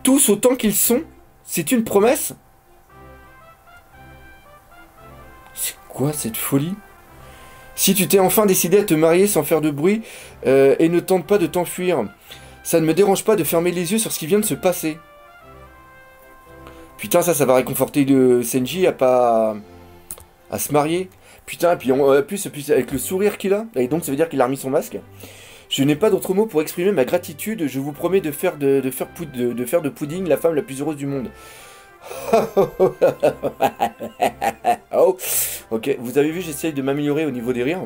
tous autant qu'ils sont. C'est une promesse. C'est quoi cette folie? Si tu t'es enfin décidé à te marier sans faire de bruit et ne tente pas de t'enfuir, ça ne me dérange pas de fermer les yeux sur ce qui vient de se passer. Putain, ça va réconforter le Senji à se marier. Putain, et puis en plus, avec le sourire qu'il a, et donc ça veut dire qu'il a remis son masque. Je n'ai pas d'autre mot pour exprimer ma gratitude. Je vous promets de faire de Pudding la femme la plus heureuse du monde. Oh, ok, vous avez vu, j'essaye de m'améliorer au niveau des rires.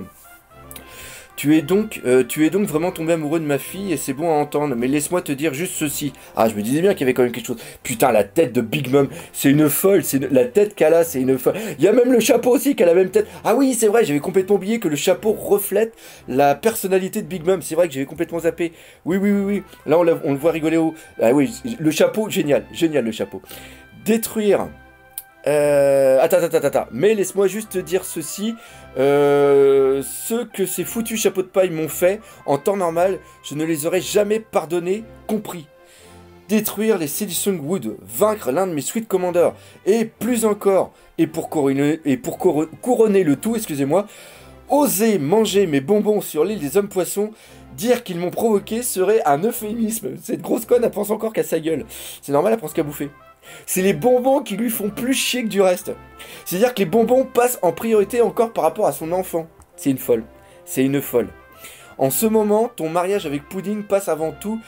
Tu es donc vraiment tombé amoureux de ma fille et c'est bon à entendre, mais laisse-moi te dire juste ceci. Ah, je me disais bien qu'il y avait quand même quelque chose. Putain, la tête de Big Mom, c'est une folle, la tête qu'elle a, c'est une folle. Il y a même le chapeau aussi qui a la même tête. Ah oui, c'est vrai, j'avais complètement oublié que le chapeau reflète la personnalité de Big Mom. C'est vrai que j'avais complètement zappé. Oui, oui, oui, oui. Là, on le voit rigoler haut. Ah oui, le chapeau, génial, génial le chapeau. Détruire. Attends. Mais laisse-moi juste te dire ceci. Ceux que ces foutus chapeaux de paille m'ont fait, en temps normal, je ne les aurais jamais pardonnés, compris. Détruire les Selisung Wood, vaincre l'un de mes Sweet Commanders, et plus encore, et pour couronner le tout, excusez-moi, oser manger mes bonbons sur l'île des hommes poissons, dire qu'ils m'ont provoqué serait un euphémisme. Cette grosse conne, elle pense encore qu'à sa gueule. C'est normal, elle pense qu'à bouffer. C'est les bonbons qui lui font plus chier que du reste. C'est-à-dire que les bonbons passent en priorité encore par rapport à son enfant. C'est une folle. C'est une folle. En ce moment, ton mariage avec Pudding passe avant tout.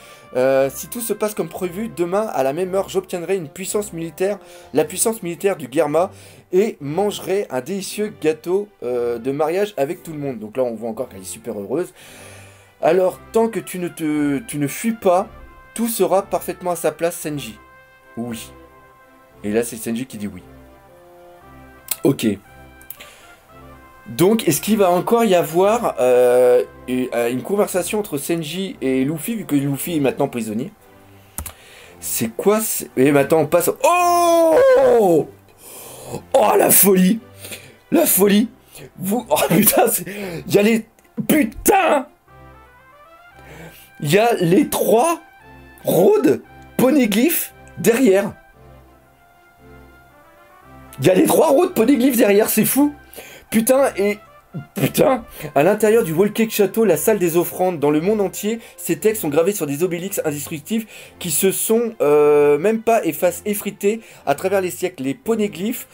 Si tout se passe comme prévu, demain, à la même heure, j'obtiendrai une puissance militaire, la puissance militaire du Germa, et mangerai un délicieux gâteau de mariage avec tout le monde. Donc là, on voit encore qu'elle est super heureuse. Alors, tant que tu ne fuis pas, tout sera parfaitement à sa place, Senji. Oui. Et là, c'est Senji qui dit oui. Ok. Donc, est-ce qu'il va encore y avoir une conversation entre Senji et Luffy, vu que Luffy est maintenant prisonnier? C'est quoi? Et maintenant, on passe... Oh! Oh, la folie! La folie! Vous... Oh, putain, il y a les... Putain! Il y a les 3 roads poneglyphes derrière. Il y a les 3 roads poneglyphes derrière, c'est fou. Putain, à l'intérieur du Whole Cake Château, la salle des offrandes, dans le monde entier, ces textes sont gravés sur des obélix indestructibles qui se sont même pas effrités à travers les siècles. Les poneglyphes,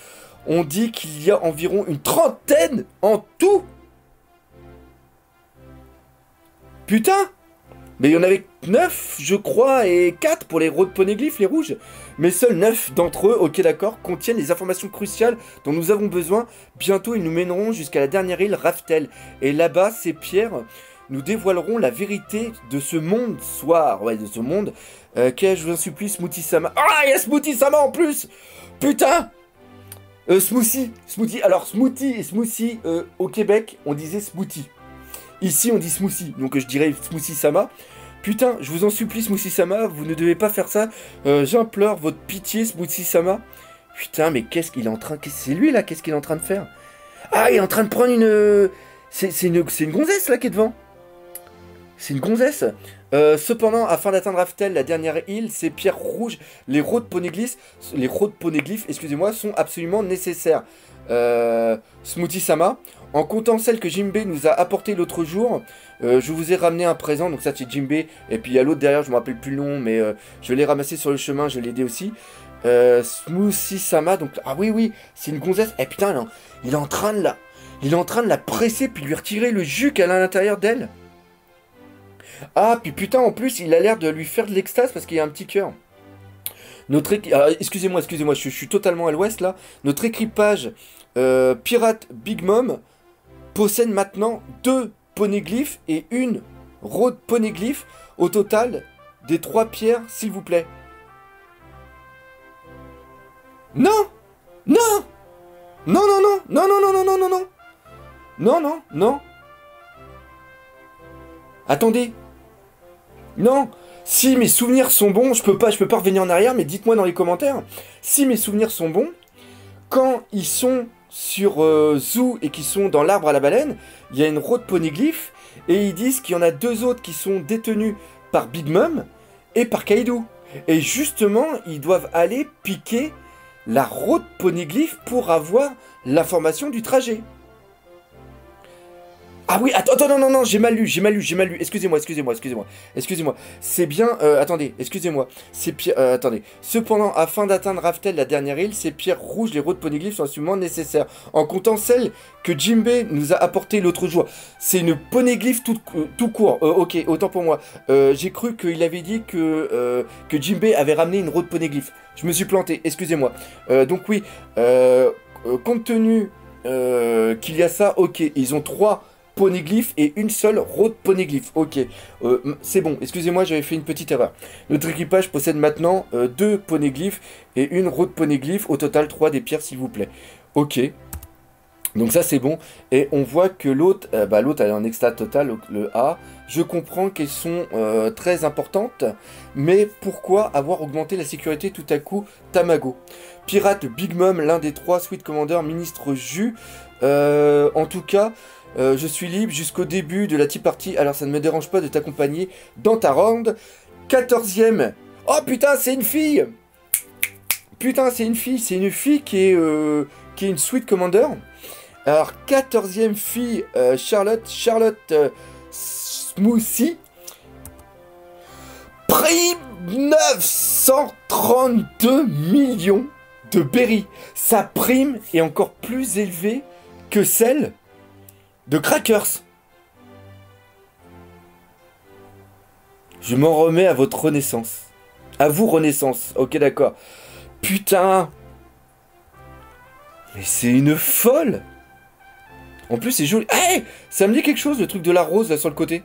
on dit qu'il y a environ une 30aine en tout. Putain! Mais il y en avait 9, je crois, et 4 pour les roads poneglyphes, les rouges. Mais seuls 9 d'entre eux, ok d'accord, contiennent les informations cruciales dont nous avons besoin. Bientôt, ils nous mèneront jusqu'à la dernière île, Raftel. Et là-bas, ces pierres nous dévoileront la vérité de ce monde soir. Ouais, de ce monde. Je vous en supplie, Smoothie-sama. Ah, il y a Smoothie-sama en plus! Putain! Smoothie. Alors, smoothie et smoothie, au Québec, on disait smoothie. Ici, on dit smoothie, donc je dirais Smoothie-sama. Putain, je vous en supplie, Smoothie-sama, vous ne devez pas faire ça. J'implore votre pitié, Smoothie-sama. Putain, mais qu'est-ce qu'il est en train... C'est lui, là, qu'est-ce qu'il est en train de faire? Ah, il est en train de prendre une... C'est une gonzesse, là, qui est devant. C'est une gonzesse. Cependant, afin d'atteindre Raftel, la dernière île, ces pierres rouges, les roads poneglyphes, excusez-moi, sont absolument nécessaires. Smoothie-sama, en comptant celle que Jinbei nous a apportée l'autre jour, je vous ai ramené un présent. Donc ça c'est Jinbei, et puis il y a l'autre derrière, je me rappelle plus le nom, mais je l'ai ramassé sur le chemin, je l'ai aidé aussi. Smoothie-sama, donc ah oui, c'est une gonzesse. Et putain, il est en train de la presser puis lui retirer le jus qu'elle a à l'intérieur d'elle. Ah, puis putain, en plus, il a l'air de lui faire de l'extase parce qu'il y a un petit cœur. Excusez-moi, je suis totalement à l'ouest là. Notre équipage pirate Big Mom possède maintenant 2 poneglyphes et une road poneglyph. Au total, des 3 pierres, s'il vous plaît. Non! Non! Non! Attendez. Non. Si mes souvenirs sont bons, je peux pas revenir en arrière, mais dites-moi dans les commentaires. Si mes souvenirs sont bons, quand ils sont sur Zoo et qu'ils sont dans l'arbre à la baleine, il y a une road poneglyph, et ils disent qu'il y en a 2 autres qui sont détenus par Big Mom et par Kaido. Et justement, ils doivent aller piquer la route poneglyph pour avoir l'information du trajet. Ah oui, attends, non, j'ai mal lu. Excusez-moi. C'est bien, attendez, excusez-moi. Attendez. Cependant, afin d'atteindre Raftel, la dernière île, ces pierres rouges, les routes poneglyphes sont absolument nécessaires. En comptant celles que Jimbei nous a apportées l'autre jour. C'est une poneglyph tout court. Ok, autant pour moi. J'ai cru qu'il avait dit que Jimbei avait ramené une route poneglyph. Je me suis planté, excusez-moi. Donc oui, compte tenu qu'il y a ça, ok, ils ont 3 poneglyph et une seule route poneglyph. Ok, c'est bon, excusez-moi, j'avais fait une petite erreur. Notre équipage possède maintenant 2 poneglyphes et une route poneglyph. Au total, 3 des pierres, s'il vous plaît. Ok. Donc ça, c'est bon. Et on voit que l'autre, l'autre, elle est en extat total, le A. Je comprends qu'elles sont très importantes, mais pourquoi avoir augmenté la sécurité tout à coup, Tamago? Pirate Big Mom, l'un des 3 Sweet Commander, ministre Jus. En tout cas... je suis libre jusqu'au début de la tea party, alors ça ne me dérange pas de t'accompagner dans ta ronde. 14e. Oh putain, c'est une fille. Putain, c'est une fille qui est une Sweet Commander. Alors, 14e fille, Charlotte Smoothie. Prime 932 millions de berry. Sa prime est encore plus élevée que celle de Crackers. Je m'en remets à votre renaissance. À vous, renaissance. Ok, d'accord. Putain. Mais c'est une folle. En plus, c'est joli. Hey, ça me dit quelque chose, le truc de la rose, là, sur le côté.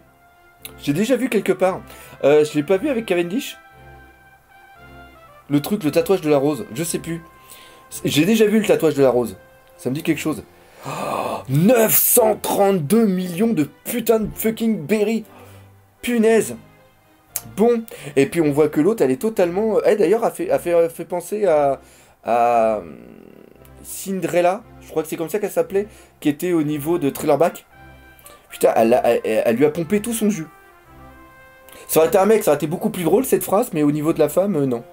J'ai déjà vu quelque part. Je l'ai pas vu avec Cavendish. Le truc, le tatouage de la rose. Je sais plus. J'ai déjà vu le tatouage de la rose. Ça me dit quelque chose. Oh, 932 millions de putain de fucking berry. Punaise. Bon. Et puis on voit que l'autre, elle est totalement... Elle d'ailleurs a fait penser à Cinderella. Je crois que c'est comme ça qu'elle s'appelait. Qui était au niveau de Thriller-Back. Putain, elle lui a pompé tout son jus. Ça aurait été un mec, ça aurait été beaucoup plus drôle cette phrase. Mais au niveau de la femme, non.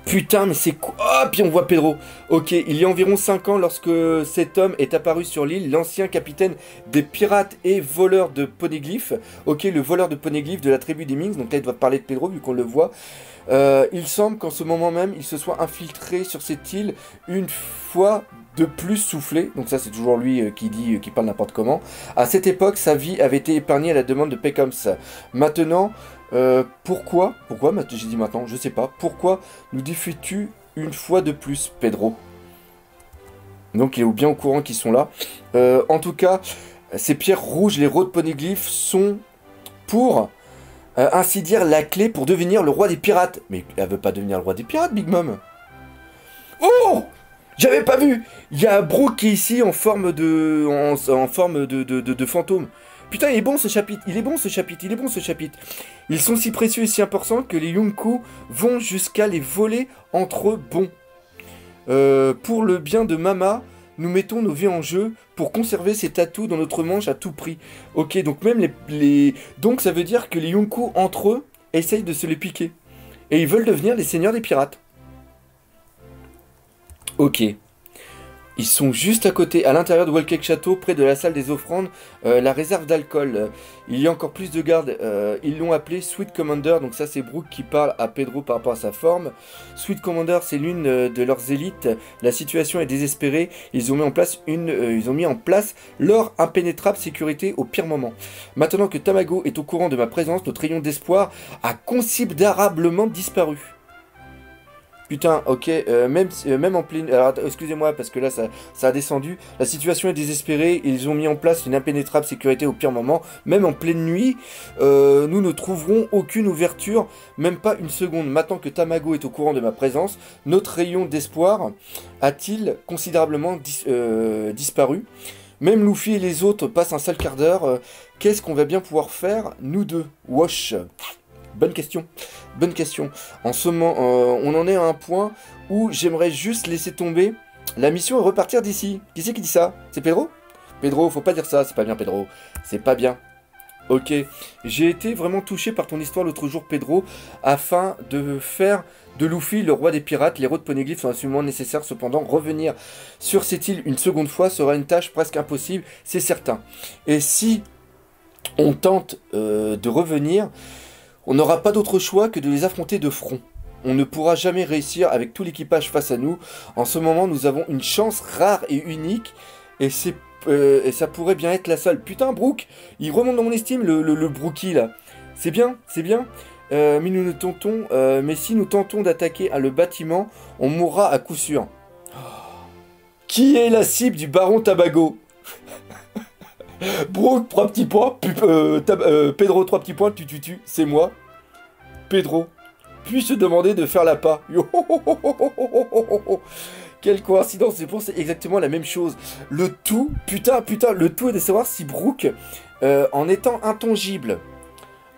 Putain, mais c'est quoi? Oh, puis on voit Pedro. Ok, il y a environ 5 ans, lorsque cet homme est apparu sur l'île, l'ancien capitaine des pirates et voleur de poneglyphes. Ok, le voleur de poneglyphes de la tribu des Minks. Donc là, il doit parler de Pedro, vu qu'on le voit. Il semble qu'en ce moment même, il se soit infiltré sur cette île une fois de plus soufflé. Donc ça, c'est toujours lui qui parle n'importe comment. À cette époque, sa vie avait été épargnée à la demande de Peckhams. Maintenant... pourquoi j'ai dit maintenant, je sais pas. Pourquoi nous défies-tu une fois de plus, Pedro? Donc il est bien au courant qu'ils sont là. En tout cas, ces pierres rouges, les road poneglyphes, sont pour ainsi dire la clé pour devenir le roi des pirates. Mais elle veut pas devenir le roi des pirates, Big Mom. Oh, j'avais pas vu. Il y a Brooke qui est ici en forme de fantôme. Putain, il est bon ce chapitre, Ils sont si précieux et si importants que les Yonkou vont jusqu'à les voler entre eux. Bon. Pour le bien de Mama, nous mettons nos vies en jeu pour conserver ces tatous dans notre manche à tout prix. Ok, donc même donc ça veut dire que les Yonkou entre eux essayent de se les piquer. Et ils veulent devenir les seigneurs des pirates. Ok. Ils sont juste à côté, à l'intérieur de Wellcake Château, près de la salle des offrandes, la réserve d'alcool. Il y a encore plus de gardes. Ils l'ont appelé Sweet Commander, donc ça c'est Brooke qui parle à Pedro par rapport à sa forme. Sweet Commander, c'est l'une de leurs élites. La situation est désespérée. Ils ont mis en place leur impénétrable sécurité au pire moment. Maintenant que Tamago est au courant de ma présence, notre rayon d'espoir a considérablement disparu. Putain, ok, même en pleine... Alors, excusez-moi, parce que là, ça a descendu. La situation est désespérée. Ils ont mis en place une impénétrable sécurité au pire moment. Même en pleine nuit, nous ne trouverons aucune ouverture, même pas une seconde. Maintenant que Tamago est au courant de ma présence, notre rayon d'espoir a-t-il considérablement disparu? Même Luffy et les autres passent un sale quart d'heure. Qu'est-ce qu'on va bien pouvoir faire, nous deux? Wash. Bonne question. En ce moment, on en est à un point où j'aimerais juste laisser tomber la mission et repartir d'ici. Qui c'est qui dit ça? C'est Pedro? Pedro, faut pas dire ça, c'est pas bien Pedro. C'est pas bien. Ok, j'ai été vraiment touché par ton histoire l'autre jour, Pedro, afin de faire de Luffy le roi des pirates. Les héros de Poneglyph sont absolument nécessaires, cependant, revenir sur cette île une seconde fois sera une tâche presque impossible, c'est certain. Et si on tente de revenir, on n'aura pas d'autre choix que de les affronter de front. On ne pourra jamais réussir avec tout l'équipage face à nous. En ce moment, nous avons une chance rare et unique, et ça pourrait bien être la seule. Putain, Brook, il remonte dans mon estime, le Brookie, là. C'est bien, c'est bien. Mais si nous tentons d'attaquer le bâtiment, on mourra à coup sûr. Qui est la cible du baron Tabago? Brook, 3 petits points. Pedro, 3 petits points. C'est moi. Pedro, puis-je te demander de faire l'appât? Quelle coïncidence, c'est exactement la même chose. Le tout, putain, le tout est de savoir si Brook, en étant intangible,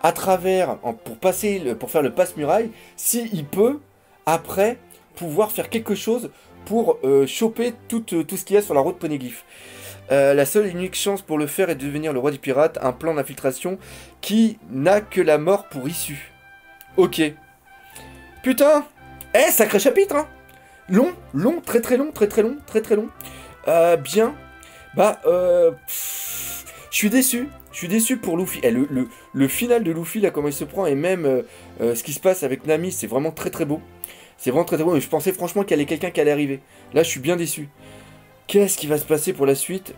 à travers, pour faire le passe-muraille, s'il peut, après, pouvoir faire quelque chose pour choper tout ce qu'il y a sur la route Poneglyph. La seule et unique chance pour le faire est de devenir le roi des pirates, un plan d'infiltration qui n'a que la mort pour issue. Ok. Putain! Sacré chapitre, hein! Long, très long. Bien. Bah, je suis déçu. Je suis déçu pour Luffy. Le final de Luffy, là, comment il se prend, et même ce qui se passe avec Nami, c'est vraiment très beau. C'est vraiment très beau, mais je pensais franchement qu'il y allait quelqu'un qui allait arriver. Là, je suis bien déçu. Qu'est-ce qui va se passer pour la suite?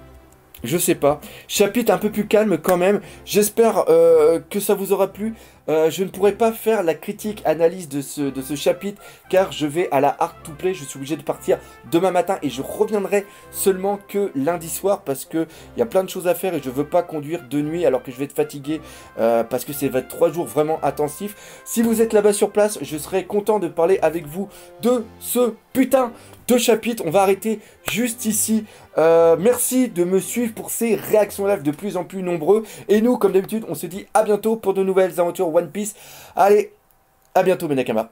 Je sais pas. Chapitre un peu plus calme quand même. J'espère que ça vous aura plu. Je ne pourrai pas faire la critique, analyse de ce chapitre car je vais à la Hard to Play. Je suis obligé de partir demain matin et je reviendrai seulement que lundi soir parce que il y a plein de choses à faire et je veux pas conduire de nuit alors que je vais être fatigué parce que ça va être 3 jours vraiment intensifs. Si vous êtes là-bas sur place, je serai content de parler avec vous de ce putain de chapitre. On va arrêter juste ici. Merci de me suivre pour ces réactions live de plus en plus nombreux. Et nous, comme d'habitude, on se dit à bientôt pour de nouvelles aventures One Piece. Allez, à bientôt mes Nakamas.